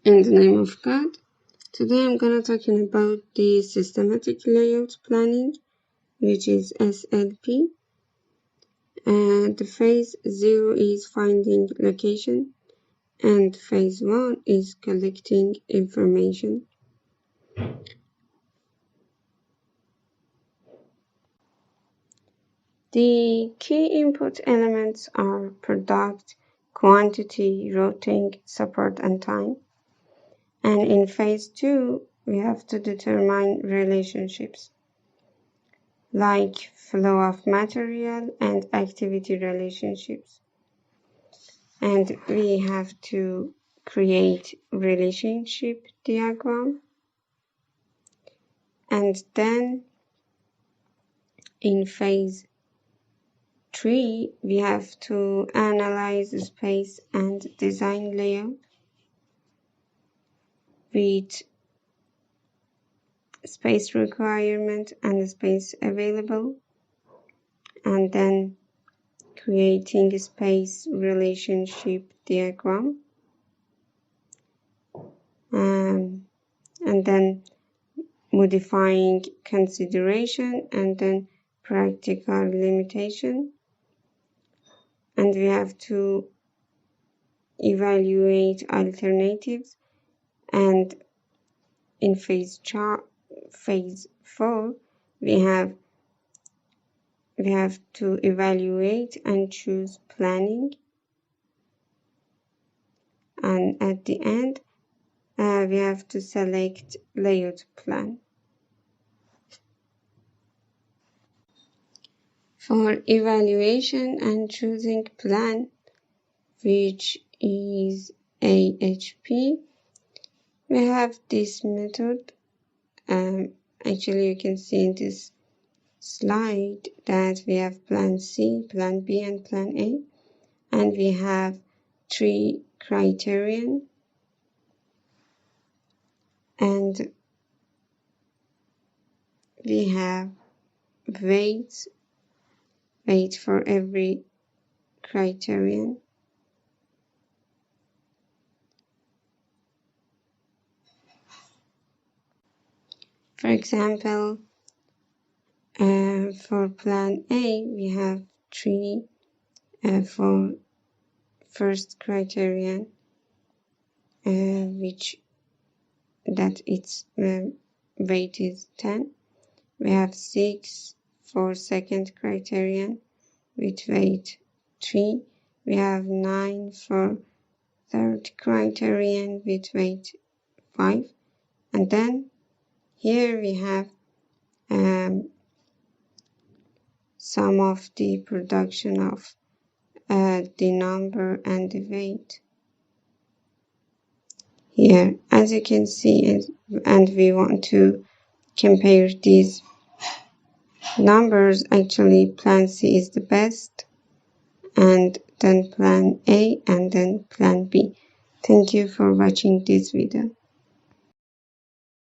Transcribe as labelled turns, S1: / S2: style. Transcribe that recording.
S1: In the name of God, today I'm gonna talking about the systematic layout planning, which is SLP. And the phase 0 is finding location, and phase 1 is collecting information. The key input elements are product, quantity, routing, support, and time. And in phase 2, we have to determine relationships like flow of material and activity relationships. And we have to create relationship diagram. And then in phase 3, we have to analyze space and design layout with space requirement and space available, and then creating a space relationship diagram, and then modifying consideration, and then practical limitation. And we have to evaluate alternatives. And in phase 4, we have to evaluate and choose planning. And at the end, we have to select layout plan. For evaluation and choosing plan, which is AHP, we have this method. Actually, you can see in this slide that we have plan C, plan B, and plan A, and we have 3 criterion, and we have weight for every criterion. For example, for plan A, we have 3 for first criterion, which that its weight is 10. We have 6 for second criterion with weight 3. We have 9 for third criterion with weight 5. And then here we have some of the production of the number and the weight. Here, as you can see, and we want to compare these numbers, actually plan C is the best, and then plan A, and then plan B. Thank you for watching this video.